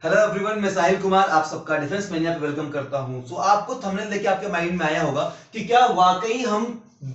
Hello everyone, मैं साहिल कुमार आप सबका डिफेंस मैनिया पे वेलकम करता हूं। सो आपको थंबनेल देख के आपके माइंड में आया होगा कि क्या वाकई हम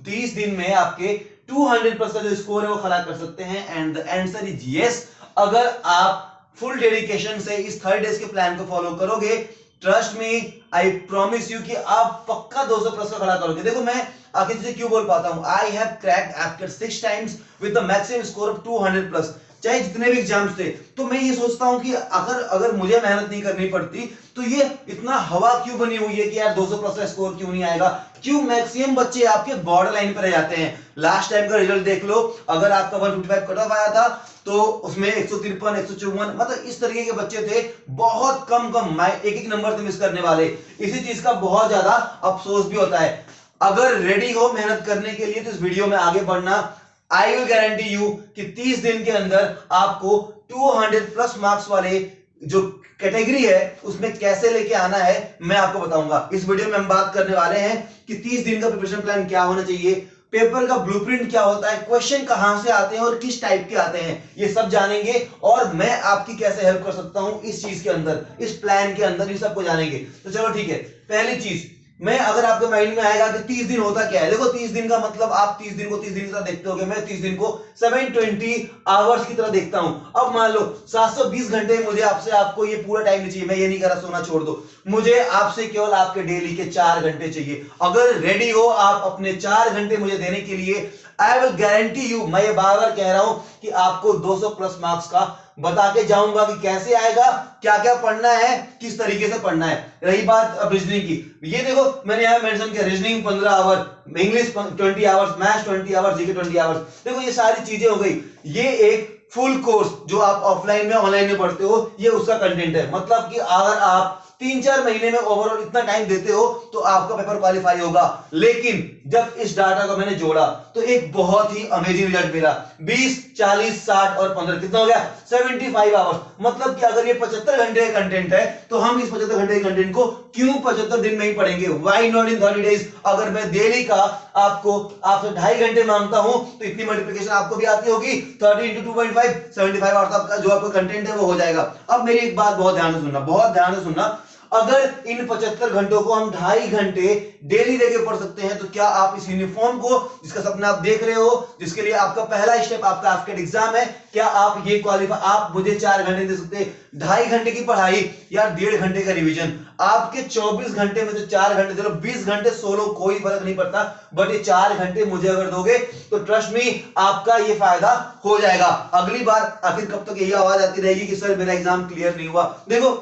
30 दिन में आपके 200 का जो स्कोर है वो खड़ा कर सकते हैं। And the answer is yes. अगर आप फुल डेडिकेशन से इस 30 डेज के प्लान को फॉलो करोगे, trust me, I promise you कि आप पक्का 200 प्लस का खड़ा करोगे। देखो, मैं आखिर से क्यों बोल पाता हूं, I have cracked AFCAT 6 times with the maximum score of 200 plus, चाहे जितने भी एग्जाम्स थे। तो मैं ये सोचता हूं कि अगर अगर मुझे मेहनत नहीं करनी पड़ती तो ये इतना हवा क्यों बनी हुई है कि यार 200 प्लस का स्कोर क्यों नहीं आएगा, क्यों मैक्सिमम बच्चे आपके बॉर्डर लाइन पर रह जाते हैं। लास्ट टाइम का रिजल्ट देख लो, अगर आपका 155 कट ऑफ आया था तो उसमें 153 154 मतलब इस तरीके के बच्चे थे, बहुत कम एक एक नंबर से मिस करने वाले। इसी चीज का बहुत ज्यादा अफसोस भी होता है। अगर रेडी हो मेहनत करने के लिए तो इस वीडियो में आगे बढ़ना। आई विल गारंटी यू कि 30 दिन के अंदर आपको 200 प्लस मार्क्स वाले जो कैटेगरी है उसमें कैसे लेके आना है मैं आपको बताऊंगा। इस वीडियो में हम बात करने वाले हैं कि 30 दिन का प्रिपरेशन प्लान क्या होना चाहिए, पेपर का ब्लूप्रिंट क्या होता है, क्वेश्चन कहां से आते हैं और किस टाइप के आते हैं, ये सब जानेंगे। और मैं आपकी कैसे हेल्प कर सकता हूं इस चीज के अंदर, इस प्लान के अंदर, ये सबको जानेंगे। तो चलो ठीक है, पहली चीज मैं अगर आपके माइंड में आएगा कि 30 दिन होता क्या है, देखो 30 दिन का मतलब आप 30 दिन को 30 दिन की तरह देखते होगे, मैं 30 दिन को 720 आवर्स की तरह देखता हूं। अब मान लो 720 घंटे मुझे आपसे, आपको ये पूरा टाइम नहीं चाहिए, मैं ये नहीं कह रहा सोना छोड़ दो, मुझे आपसे केवल आपके डेली के 4 घंटे चाहिए। अगर रेडी हो आप अपने 4 घंटे मुझे देने के लिए, आई विल गारंटी यू, मैं ये बार बार कह रहा हूं कि आपको 200 प्लस मार्क्स का बता के जाऊंगा कि कैसे आएगा, क्या क्या पढ़ना है, किस तरीके से पढ़ना है। रही बात अब रीजनिंग की, ये देखो मैंने यहां मेंशन किया, reasoning 15 hour, English 20 hours, maths 20 hours, GK 20 hours. देखो ये सारी चीजें हो गई, ये एक फुल कोर्स जो आप ऑफलाइन में ऑनलाइन में पढ़ते हो, ये उसका कंटेंट है। मतलब कि अगर आप 3-4 महीने में ओवरऑल इतना टाइम देते हो तो आपका पेपर क्वालिफाई होगा। लेकिन जब इस डाटा को मैंने जोड़ा तो एक बहुत ही अमेजिंग रिजल्ट मिला। 20, 40, 60 और 15 कितना हो गया, 75 आवर्स। मतलब कि अगर ये 75 घंटे का कंटेंट है तो हम इस 75 घंटे के कंटेंट को क्यों 75 दिन में ही पढ़ेंगे, व्हाई नॉट इन 30 डेज। अगर मैं डेली का आपको आपसे 2.5 घंटे मांगता हूं तो इतनी मल्टीप्लिकेशन आपको भी आती होगी, 30 इंटू 2.5, 75 आवर्स आपका जो आपका कंटेंट है वो हो जाएगा। अब मेरी एक बात बहुत ध्यान से सुनना, बहुत ध्यान से सुनना, अगर इन 75 घंटों को हम 2.5 घंटे डेली देके पढ़ सकते हैं तो क्या आप इस यूनिफॉर्म को, जिसका सपना आप देख रहे हो, जिसके लिए आपका पहला स्टेप आपका एफकेट एग्जाम है, क्या आप ये क्वालिफाई, आप मुझे 4 घंटे दे सकते हैं? 2.5 घंटे की पढ़ाई या 1.5 घंटे का रिवीजन, आपके 24 घंटे में से 4 घंटे दे लो, 20 घंटे सोलो कोई फर्क नहीं पड़ता, बट ये 4 घंटे मुझे अगर दोगे तो ट्रस्ट मी आपका ये फायदा हो जाएगा। अगली बार आखिर कब तक यही आवाज आती रहेगी कि सर मेरा एग्जाम क्लियर नहीं हुआ? देखो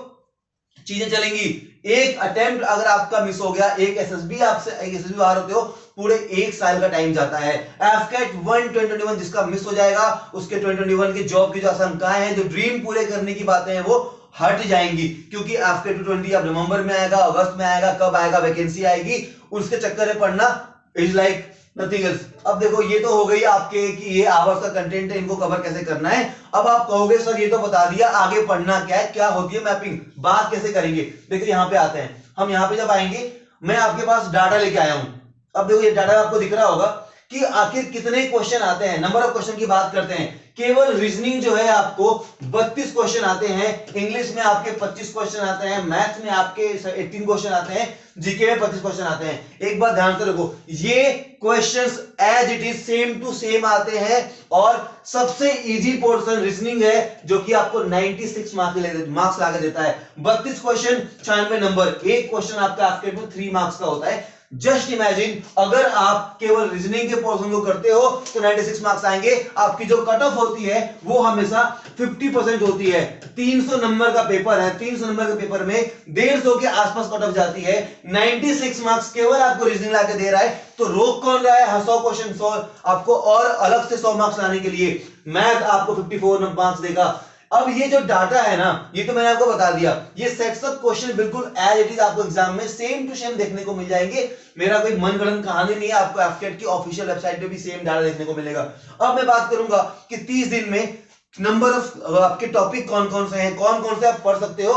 चीजें चलेंगी। एक अटेम्प्ट अगर आपका मिस हो गया, एक एसएसबी आपसे, एक एसएसबी बाहर होते हो, पूरे 1 साल का टाइम जाता है। एफकेट 1 2021 जिसका मिस हो जाएगा उसके 2021 के जॉब की जो आशंकाएं हैं, जो ड्रीम पूरे करने की बातें हैं, वो हट जाएंगी। क्योंकि एफकेट 220 अब नवंबर में आएगा, अगस्त में आएगा, कब आएगा, वैकेंसी आएगी, उसके चक्कर में पढ़ना इज लाइक नथिंग एल्स। अब देखो ये तो हो गई आपके कि ये आवर्स का कंटेंट है, इनको कवर कैसे करना है। अब आप कहोगे सर ये तो बता दिया, आगे पढ़ना क्या है, क्या होती है मैपिंग, बात कैसे करेंगे। देखिए यहां पे आते हैं हम, यहां पे जब आएंगे मैं आपके पास डाटा लेके आया हूं। अब देखो ये डाटा आपको दिख रहा होगा कि आखिर कितने क्वेश्चन आते हैं, नंबर ऑफ क्वेश्चन की बात करते हैं। केवल रीजनिंग जो है आपको 32 क्वेश्चन आते हैं, इंग्लिश में आपके 25 क्वेश्चन आते हैं, मैथ्स में आपके 18 क्वेश्चन आते हैं, जीके में 25 क्वेश्चन आते हैं। एक बात ध्यान से रखो, ये questions as it is same to same आते हैं और सबसे इजी पोर्शन रीजनिंग है जो कि आपको 96 मार्क्स लाके देता है। 32 क्वेश्चन, 96 नंबर, एक क्वेश्चन आपका एफकेट में 3 मार्क्स का होता है। जस्ट इमेजिन अगर आप केवल रीजनिंग के पोर्शन को करते हो तो 96 मार्क्स आएंगे। आपकी जो कट ऑफ होती है वो हमेशा 50% होती है। 300 नंबर का पेपर है, 300 नंबर के पेपर में 150 के आसपास कट ऑफ जाती है। 96 मार्क्स केवल आपको रीजनिंग लाके दे रहा है, तो रोक कौन रहा है? 100 क्वेश्चन 100 आपको और अलग से 100 मार्क्स लाने के लिए। मैथ आपको 54 मार्क्स देगा। अब ये जो डाटा है ना, ये तो मैंने आपको बता दिया, ये सेट्स ऑफ क्वेश्चन बिल्कुल एज इट इज आपको एग्जाम में सेम टू सेम देखने को मिल जाएंगे। मेरा कोई मनगढ़ंत कहानी नहीं है, आपको एफकेट की ऑफिशियल वेबसाइट पे भी सेम डाटा देखने को मिलेगा। अब मैं बात करूंगा कि 30 दिन में नंबर ऑफ आपके टॉपिक कौन कौन से हैं, कौन कौन से आप पढ़ सकते हो।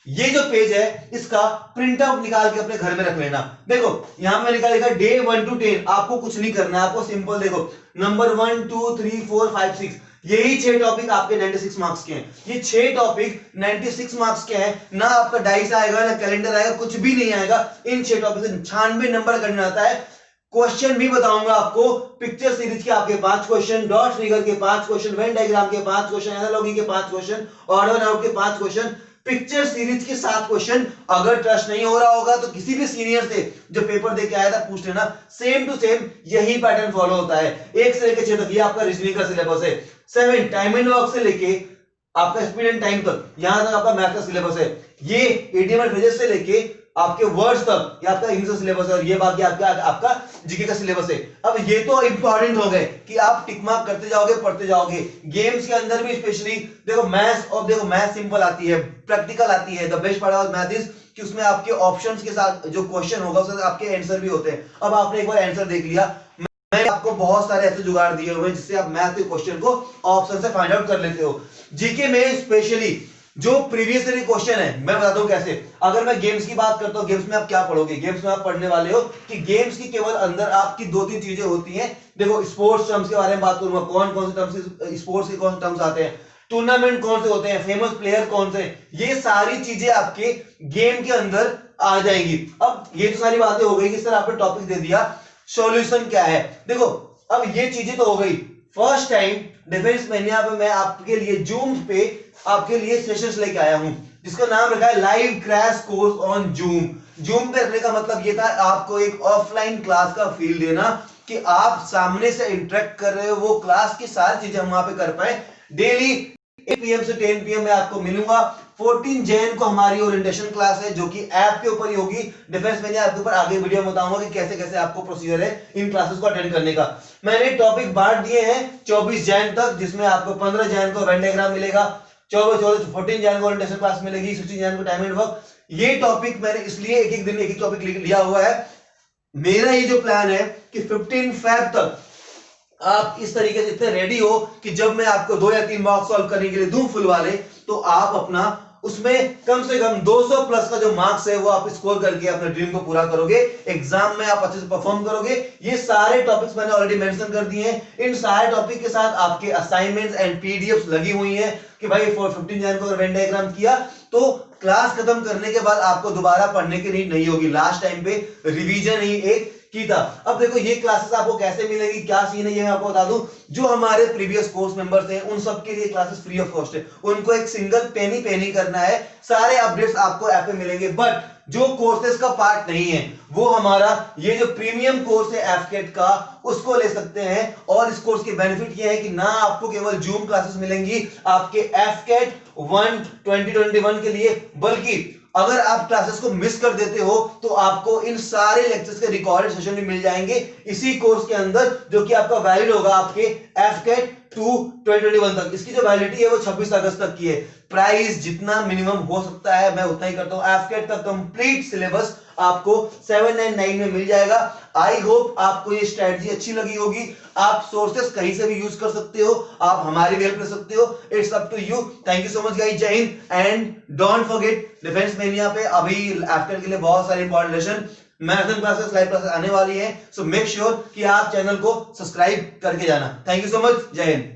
ये जो पेज है इसका प्रिंट आउट निकाल के अपने घर में रख लेना। देखो यहां पे लिखा लिखा डे 1 to 10, आपको कुछ नहीं करना है, आपको सिंपल देखो नंबर 1 2 3 4 5 6, यही 6 टॉपिक आपके 96 मार्क्स के हैं। ये 6 टॉपिक 96 मार्क्स के हैं। ना आपका डाइस आएगा, ना कैलेंडर आएगा, कुछ भी नहीं आएगा। इन 6 टॉपिक से 96 नंबर करना आता है। क्वेश्चन भी बताऊंगा आपको। पिक्चर सीरीज के आपके 5 क्वेश्चन, डॉट फिगर के 5 क्वेश्चन, वेन डायग्राम के 5 क्वेश्चन, एनालॉजी के 5 क्वेश्चन, ऑड एंड आउट के 5 क्वेश्चन, पिक्चर सीरीज के 7 क्वेश्चन। अगर ट्रस्ट नहीं हो रहा होगा तो किसी भी सीनियर से जो पेपर दे के आया था पूछ लेना। सेम टू सेम यही पैटर्न फॉलो होता है। 1 से लेकर 6 तक ये आपका रीजनिंग का सिलेबस है। 7 टाइम एंड वर्क से लेके आपका स्पीड एंड टाइम तक, यहां तक आपका मैथ का सिलेबस है। ये एडीएम एंड फ्रेजेस से लेके आपके वर्ड्स तक ये आपका इंग्लिश का सिलेबस है, और ये बाकी आपका जीके का सिलेबस है। अब ये तो इंपॉर्टेंट हो गए कि आप टिक मार्क करते जाओगे, पढ़ते जाओगे। गेम्स के अंदर भी स्पेशली देखो मैथ्स, और देखो मैथ सिंपल आती है, प्रैक्टिकल आती है। The best part of math is कि उसमें आपके ऑप्शंस के साथ जो क्वेश्चन होगा उसमें आपके आंसर भी होते हैं। अब आपने एक बार आंसर देख लिया, मैंने आपको बहुत सारे ऐसे जुगाड़ दिए हुए हैं जिससे आप मैथ के क्वेश्चन को ऑप्शन से फाइंड आउट कर लेते हो। जीके में स्पेशली जो प्रीवियस ईयर क्वेश्चन है मैं बताता हूं कैसे। अगर मैं गेम्स की बात करता हूं, गेम्स में आप क्या पढ़ोगे? गेम्स में आप पढ़ने वाले हो कि गेम्स की केवल अंदर आपकी 2-3 चीजें होती हैं। देखो स्पोर्ट्स टर्म्स के बारे में बात करूंगा, कौन कौन से टर्म्स स्पोर्ट्स के कौन से टर्म्स आते हैं, टूर्नामेंट कौन से होते हैं, फेमस प्लेयर कौन से, ये सारी चीजें आपके गेम के अंदर आ जाएंगी। अब ये तो सारी बातें हो गई कि सर आपने टॉपिक दे दिया, सॉल्यूशन क्या है। देखो अब ये चीजें तो हो गई। फर्स्ट टाइम डिफेंस मैनिया पे मैं आपके लिए जूम पे आपके लिए सेशंस लेके आया हूं जिसका नाम रखा है live crash course on zoom. Zoom पे रखने का मतलब ये था आपको एक ऑफलाइन क्लास का फील देना कि आप सामने से इंटरेक्ट कर रहे हो, वो क्लास की सारी चीजें हम वहां पे कर पाए। डेली 8 PM से 10 PM में आपको मिलूंगा। 14 जैन को हमारी ओरिएंटेशन क्लास है जो कि ऐप के ऊपर ही होगी। डिफेंस मैंने आपके ऊपर आगे वीडियो में बताऊंगा कि कैसे कैसे आपको प्रोसीजर है इन क्लासेस को अटेंड करने का। मैंने टॉपिक बांट दिए हैं 24 जैन तक, जिसमें आपको 15 जैन को वेन डायग्राम मिलेगा, 14 जैन को ओरिएंटेशन क्लास मिलेगी, 16 जैन को टाइम एंड वर्क। ये टॉपिक मैंने इसलिए एक एक दिन एक एक टॉपिक लिया हुआ है। मेरा ये जो प्लान है कि 15 फेब तक आप इस तरीके से इतने रेडी हो कि जब मैं आपको 2 या 3 मार्क्स सॉल्व करने के लिए दूं फुल वाले, तो आप अपना उसमें कम से कम 200 प्लस का जो मार्क्स है वो आप स्कोर करके अपने ड्रीम को पूरा करोगे। एग्जाम में आप अच्छे से परफॉर्म करोगे। ये सारे टॉपिक्स मैंने ऑलरेडी मेंशन कर दिए हैं। इन सारे टॉपिक के साथ आपके असाइनमेंट्स एंड पीडीएफ्स लगी हुई हैं कि भाई 15 जैन को अगर वेन डायग्राम किया तो क्लास खत्म करने के बाद आपको दोबारा पढ़ने की नीड नहीं होगी। लास्ट टाइम पे रिवीजन ही एक की था। अब देखो ये क्लासेस आपको कैसे मिलेगी, क्या सीन है, ये मैं आपको बता दूं। जो हमारे प्रीवियस कोर्स मेंबर्स हैं उन सब के लिए क्लासेस फ्री ऑफ कॉस्ट है। उनको एक सिंगल पेनी करना है, सारे अपडेट्स आपको ऐप पे मिलेंगे। बट जो कोर्सेज का पार्ट नहीं है वो हमारा ये जो प्रीमियम कोर्स है एफकेट का, उसको ले सकते हैं। और इस कोर्स के बेनिफिट ये है कि ना आपको केवल जूम क्लासेस मिलेंगी आपके एफकेट 1 2021 के लिए, बल्कि अगर आप क्लासेस को मिस कर देते हो तो आपको इन सारे लेक्चर्स के रिकॉर्डेड सेशन भी मिल जाएंगे इसी कोर्स के अंदर, जो कि आपका वैलिड होगा आपके एफकेट 2 2021 तक। इसकी जो वैलिडिटी है वो 26 अगस्त तक की है। प्राइस जितना मिनिमम हो सकता है मैं उतना ही करता हूं। एफकेट का कंप्लीट सिलेबस आपको 799 में मिल जाएगा। आई होप आपको ये स्ट्रेटजी अच्छी लगी होगी। आप सोर्सेस कहीं से भी यूज कर सकते हो, आप हमारी भी हेल्प कर सकते हो। It's up to you. Thank you so much guys. जय Hind and don't forget Defence Mania पे अभी एफकेट के लिए बहुत सारे important lesson, marathon classes, live classes आने वाली है। सो मेक श्योर कि आप चैनल को सब्सक्राइब करके जाना। Thank you so much. जय हिंद।